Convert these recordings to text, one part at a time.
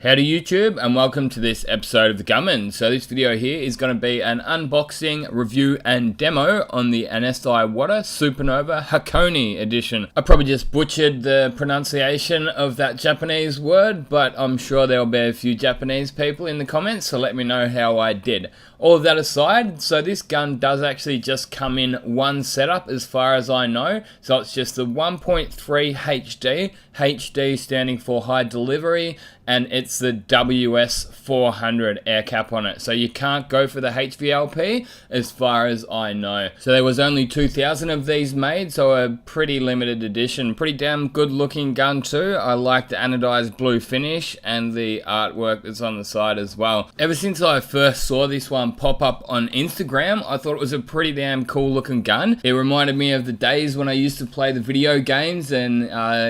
Howdy YouTube, and welcome to this episode of the Gunman. So this video here is going to be an unboxing, review and demo on the Anest Iwata Supernova Hakone edition. I probably just butchered the pronunciation of that Japanese word, but I'm sure there'll be a few Japanese people in the comments, so let me know how I did. All of that aside, so this gun does actually just come in one setup as far as I know. So it's just the 1.3 HD, HD standing for high delivery, and it's the WS400 air cap on it. So you can't go for the HVLP as far as I know. So there was only 2,000 of these made, so a pretty limited edition. Pretty damn good looking gun too. I like the anodized blue finish and the artwork that's on the side as well. Ever since I first saw this one pop up on Instagram, I thought it was a pretty damn cool looking gun. It reminded me of the days when I used to play the video games, and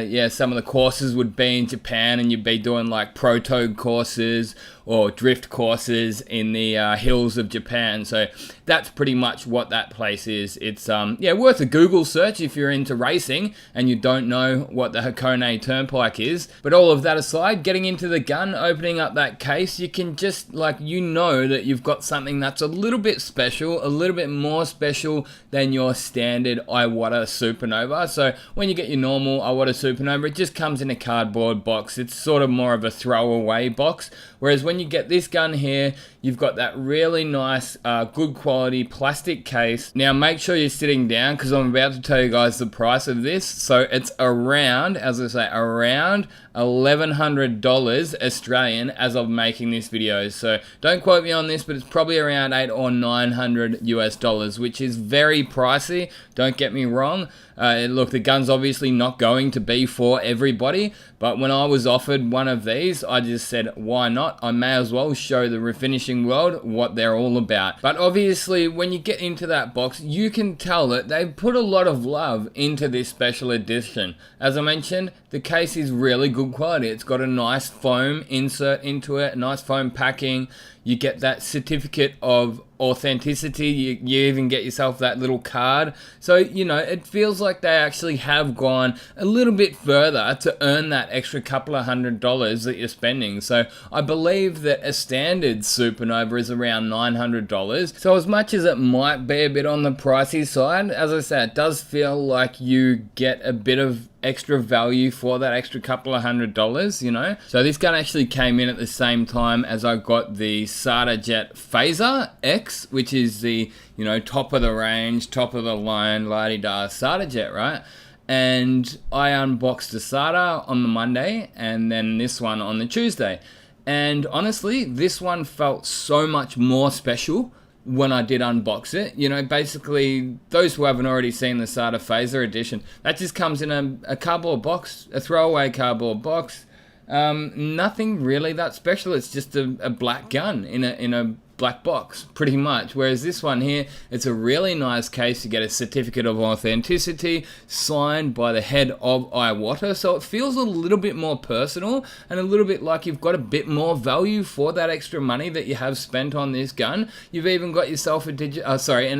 yeah, some of the courses would be in Japan and you'd be doing like proto courses or drift courses in the hills of Japan. So that's pretty much what that place is. It's yeah, worth a Google search if you're into racing and you don't know what the Hakone Turnpike is. But all of that aside, getting into the gun, opening up that case, you can just, like, you know that you've got something that's a little bit special, a little bit more special than your standard Iwata Supernova. So when you get your normal Iwata Supernova, it just comes in a cardboard box. It's sort of more of a throwaway box. Whereas when you get this gun here, you've got that really nice, good quality plastic case. Now make sure you're sitting down because I'm about to tell you guys the price of this. So it's around, as I say, around $1,100 Australian as of making this video. So don't quote me on this, but it's probably around $800 or $900 US, which is very pricey. Don't get me wrong. Look, the gun's obviously not going to be for everybody, but when I was offered one of these, I just said, why not? I may as well show the refinishing world what they're all about. But obviously, when you get into that box, you can tell that they've put a lot of love into this special edition. As I mentioned, the case is really good quality. It's got a nice foam insert into it, nice foam packing. You get that certificate of authenticity. You even get yourself that little card. So, you know, it feels like they actually have gone a little bit further to earn that extra couple of $100 that you're spending. So I believe that a standard Supernova is around $900. So as much as it might be a bit on the pricey side, as I said, it does feel like you get a bit of extra value for that extra couple of $100, you know. So this gun actually came in at the same time as I got the SATA Jet Phaser X, which is the, you know, top of the range, top of the line, la-di-da SATA Jet, right? And I unboxed the SATA on the Monday and then this one on the Tuesday. And honestly, this one felt so much more special when I did unbox it. You know, basically, those who haven't already seen the SATA Phaser edition, that just comes in a cardboard box, a throwaway cardboard box. Nothing really that special. It's just a black gun in a black box, pretty much. Whereas this one here, it's a really nice case. You get a certificate of authenticity signed by the head of Iwata, so it feels a little bit more personal and a little bit like you've got a bit more value for that extra money that you have spent on this gun. You've even got yourself an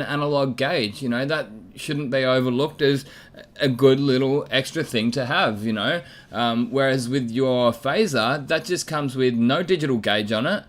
analog gauge. You know, that shouldn't be overlooked as a good little extra thing to have, you know. Whereas with your Phaser, that just comes with no digital gauge on it.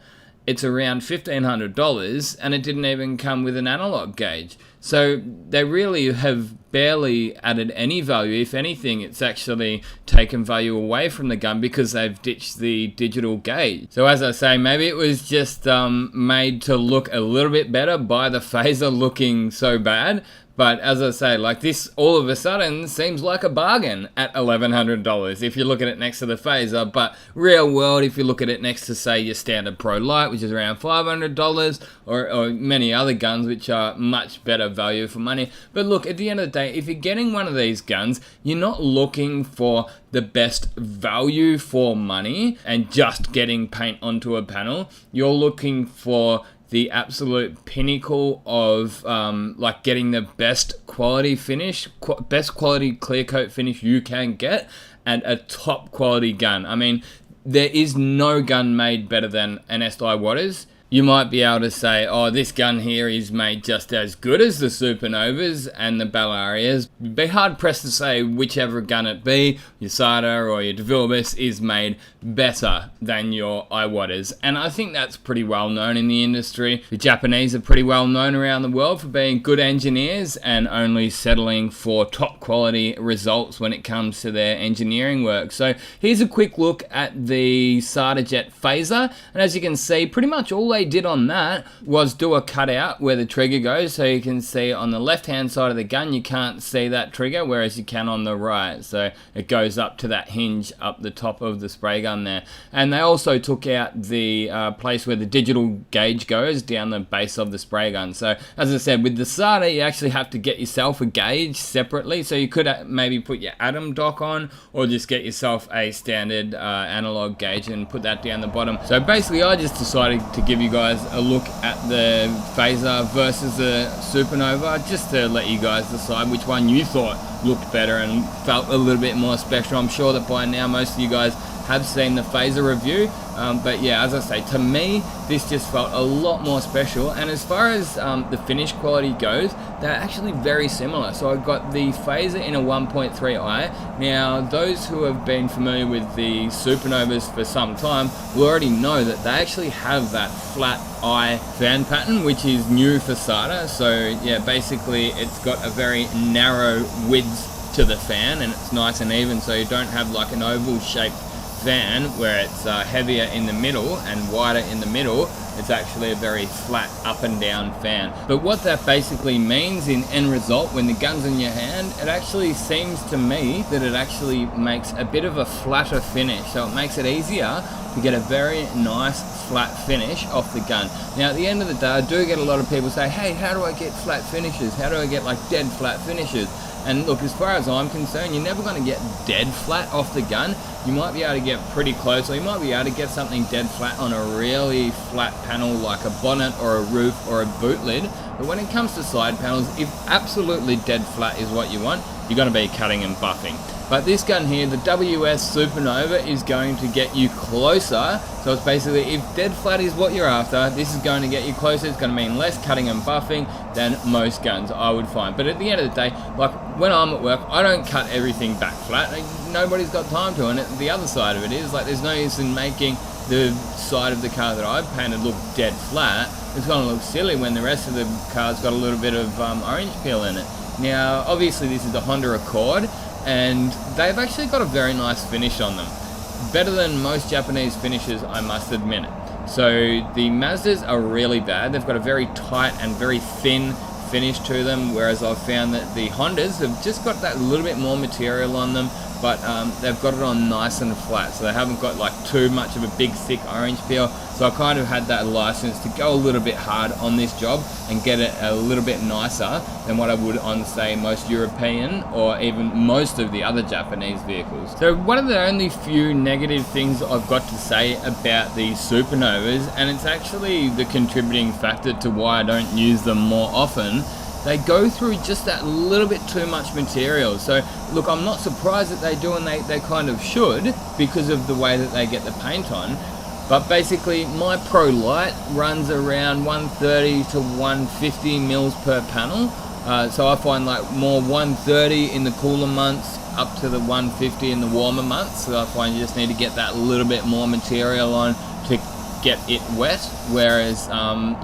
It's around $1,500 and it didn't even come with an analog gauge. So they really have barely added any value. If anything, it's actually taken value away from the gun because they've ditched the digital gauge. So as I say, maybe it was just made to look a little bit better by the Phaser looking so bad. But as I say, like, this all of a sudden seems like a bargain at $1,100 if you look at it next to the Phaser. But real world, if you look at it next to, say, your standard Pro Light, which is around $500, or many other guns which are much better value for money. But look, at the end of the day, if you're getting one of these guns, you're not looking for the best value for money and just getting paint onto a panel. You're looking for the absolute pinnacle of like getting the best quality finish, best quality clear coat finish you can get, and a top quality gun. I mean, there is no gun made better than Anest Iwata's. You might be able to say, oh, this gun here is made just as good as the Supernovas and the Bellarias. You'd be hard pressed to say whichever gun it be, your Sada or your DeVilbiss, is made better than your Iwatas. And I think that's pretty well known in the industry. The Japanese are pretty well known around the world for being good engineers and only settling for top quality results when it comes to their engineering work. So here's a quick look at the Sada Jet Phaser, and as you can see, pretty much all they did on that was do a cutout where the trigger goes. So you can see on the left hand side of the gun you can't see that trigger, whereas you can on the right. So it goes up to that hinge up the top of the spray gun there. And they also took out the place where the digital gauge goes down the base of the spray gun. So as I said, with the Sada you actually have to get yourself a gauge separately. So you could maybe put your Atom dock on, or just get yourself a standard analog gauge and put that down the bottom. So basically I just decided to give you guys a look at the Phaser versus the Supernova, just to let you guys decide which one you thought looked better and felt a little bit more special. I'm sure that by now most of you guys have seen the Phaser review, but yeah, as I say, to me this just felt a lot more special. And as far as the finish quality goes, they're actually very similar. So I got the Phaser in a 1.3i. Now those who have been familiar with the Supernovas for some time will already know that they actually have that flat eye fan pattern, which is new for Sada. So yeah, basically it's got a very narrow width to the fan and it's nice and even, so you don't have like an oval shaped fan where it's heavier in the middle and wider in the middle. It's actually a very flat up and down fan. But what that basically means in end result, when the gun's in your hand, it actually seems to me that it actually makes a bit of a flatter finish. So it makes it easier to get a very nice flat finish off the gun. Now at the end of the day, I do get a lot of people say, hey, how do I get flat finishes? How do I get like dead flat finishes? And look, as far as I'm concerned, you're never going to get dead flat off the gun. You might be able to get pretty close, or you might be able to get something dead flat on a really flat panel like a bonnet or a roof or a boot lid. But when it comes to side panels, if absolutely dead flat is what you want, you're going to be cutting and buffing. But this gun here, the WS Supernova, is going to get you closer. So it's basically, if dead flat is what you're after, this is going to get you closer. It's going to mean less cutting and buffing than most guns, I would find. But at the end of the day, like when I'm at work, I don't cut everything back flat. Nobody's got time to. And the other side of it is, like, there's no use in making the side of the car that I've painted look dead flat. It's going to look silly when the rest of the car's got a little bit of orange peel in it. Now, obviously this is the Honda Accord, and they've actually got a very nice finish on them. Better than most Japanese finishes, I must admit it. So the Mazdas are really bad. They've got a very tight and very thin finish to them, whereas I've found that the Hondas have just got that little bit more material on them, but they've got it on nice and flat, so they haven't got like too much of a big thick orange peel. So I kind of had that license to go a little bit hard on this job and get it a little bit nicer than what I would on, say, most European or even most of the other Japanese vehicles. So one of the only few negative things I've got to say about the Supernovas, and it's actually the contributing factor to why I don't use them more often, they go through just that little bit too much material. So look, I'm not surprised that they do, and they kind of should, because of the way that they get the paint on. But basically my Pro Light runs around 130 to 150 mils per panel. So I find like more 130 in the cooler months up to the 150 in the warmer months. So I find you just need to get that little bit more material on to get it wet. Whereas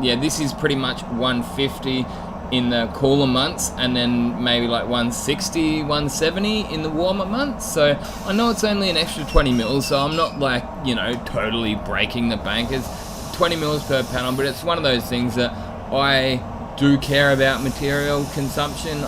yeah, this is pretty much 150 in the cooler months, and then maybe like 160, 170 in the warmer months. So I know it's only an extra 20 mils, so I'm not like, you know, totally breaking the bank. It's 20 mils per panel, but it's one of those things that I do care about material consumption.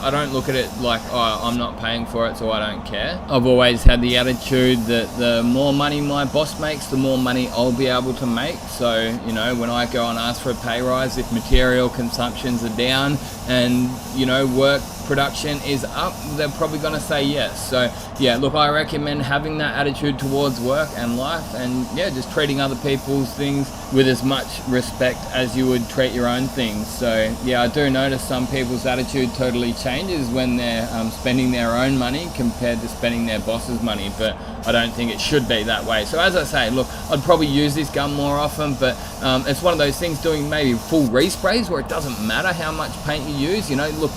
I don't look at it like, oh, I'm not paying for it, so I don't care. I've always had the attitude that the more money my boss makes, the more money I'll be able to make. So, you know, when I go and ask for a pay rise, if material consumptions are down and, you know, work production is up, they're probably going to say yes. So yeah, look, I recommend having that attitude towards work and life, and yeah, just treating other people's things with as much respect as you would treat your own things. So yeah, I do notice some people's attitude totally changes when they're spending their own money compared to spending their boss's money, but I don't think it should be that way. So as I say, look, I'd probably use this gun more often, but it's one of those things, doing maybe full resprays where it doesn't matter how much paint you use. You know, look,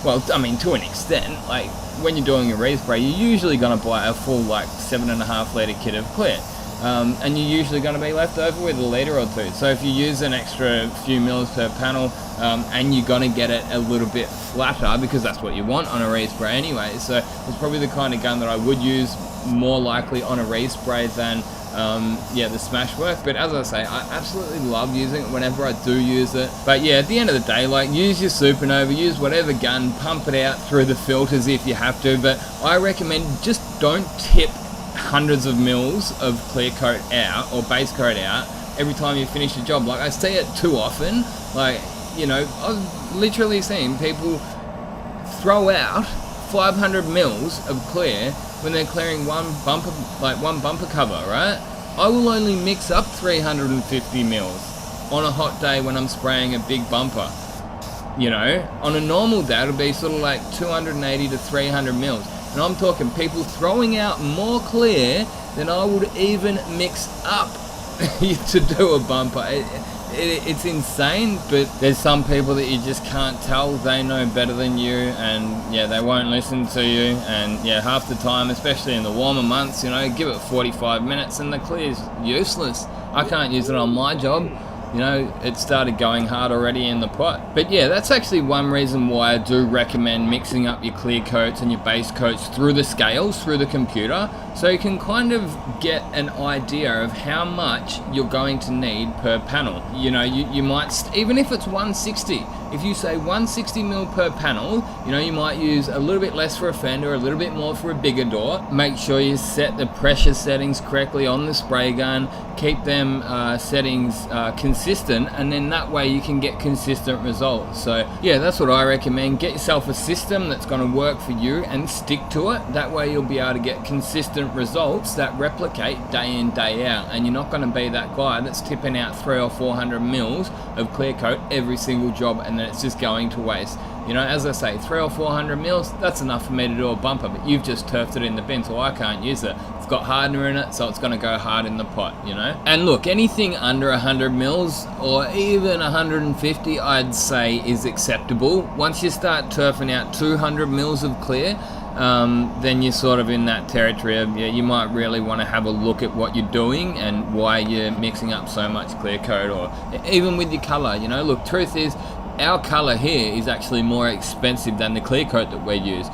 well, I mean, to an extent, like when you're doing a respray, you're usually going to buy a full like 7.5 litre kit of clear. And you're usually going to be left over with a litre or two. So if you use an extra few mils per panel, and you're going to get it a little bit flatter, because that's what you want on a respray anyway. So it's probably the kind of gun that I would use more likely on a respray than the smash work. But as I say, I absolutely love using it whenever I do use it. But yeah, at the end of the day, like, use your Supernova, use whatever gun, pump it out through the filters if you have to, but I recommend just don't tip hundreds of mils of clear coat out or base coat out every time you finish a job. Like, I see it too often. Like, you know, I've literally seen people throw out 500 mils of clear when they're clearing one bumper cover, right? I will only mix up 350 mils on a hot day when I'm spraying a big bumper. You know, on a normal day it'll be sort of like 280 to 300 mils. And I'm talking people throwing out more clear than I would even mix up to do a bumper. It's insane, but there's some people that you just can't tell. They know better than you, and yeah, they won't listen to you. And yeah, half the time, especially in the warmer months, you know, give it 45 minutes and the clear's useless. I can't use it on my job. You know, it started going hard already in the pot. But yeah, that's actually one reason why I do recommend mixing up your clear coats and your base coats through the scales, through the computer, so you can kind of get an idea of how much you're going to need per panel. You know, you might, even if it's 160, if you say 160 mil per panel, you know, you might use a little bit less for a fender, a little bit more for a bigger door. Make sure you set the pressure settings correctly on the spray gun, keep them settings consistent, and then that way you can get consistent results. So yeah, that's what I recommend. Get yourself a system that's going to work for you and stick to it. That way you'll be able to get consistent results that replicate day in, day out, and you're not going to be that guy that's tipping out 300 or 400 mils of clear coat every single job and then it's just going to waste. You know, as I say, 300 or 400 mils, that's enough for me to do a bumper, but you've just turfed it in the bin, so I can't use it. It's got hardener in it, so it's going to go hard in the pot, you know? And look, anything under 100 mils, or even 150, I'd say is acceptable. Once you start turfing out 200 mils of clear, then you're sort of in that territory of, yeah, you might really want to have a look at what you're doing and why you're mixing up so much clear coat, or even with your color. You know, look, truth is, our color here is actually more expensive than the clear coat that we use.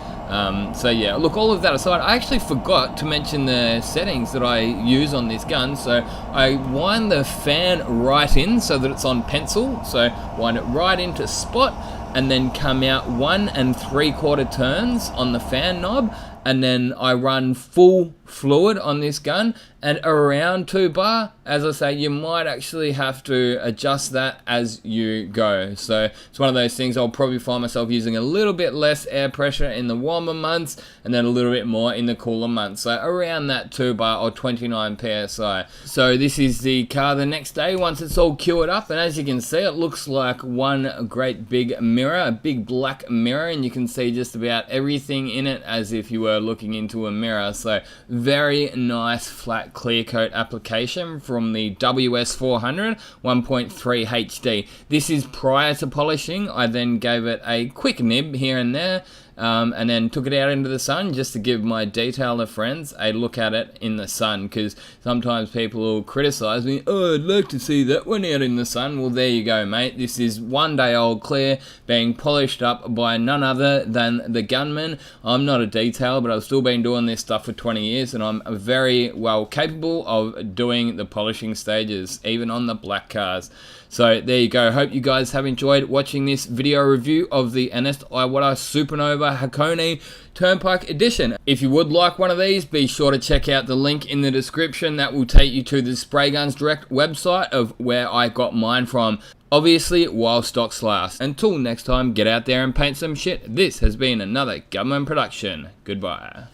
So yeah, look, all of that aside, I actually forgot to mention the settings that I use on this gun. So I wind the fan right in so that it's on pencil, so wind it right into spot, and then come out 1 3/4 turns on the fan knob, and then I run full fluid on this gun and around 2 bar. As I say, you might actually have to adjust that as you go. So it's one of those things, I'll probably find myself using a little bit less air pressure in the warmer months and then a little bit more in the cooler months. So around that 2 bar or 29 PSI. So this is the car the next day once it's all cured up, and as you can see, it looks like one great big mirror, a big black mirror, and you can see just about everything in it as if you were looking into a mirror. So very nice flat clear coat application from the WS400 1.3 HD. This is prior to polishing. I then gave it a quick nib here and there, and then took it out into the sun just to give my detailer friends a look at it in the sun, because sometimes people will criticize me, oh, I'd like to see that one out in the sun. Well, there you go, mate. This is 1 day old clear being polished up by none other than the Gunman. I'm not a detailer, but I've still been doing this stuff for 20 years, and I'm very well capable of doing the polishing stages, even on the black cars. So there you go. Hope you guys have enjoyed watching this video review of the Anest Iwata Supernova Hakone Turnpike Edition. If you would like one of these, be sure to check out the link in the description. That will take you to the Spray Guns Direct website of where I got mine from. Obviously, while stocks last. Until next time, get out there and paint some shit. This has been another Gunman production. Goodbye.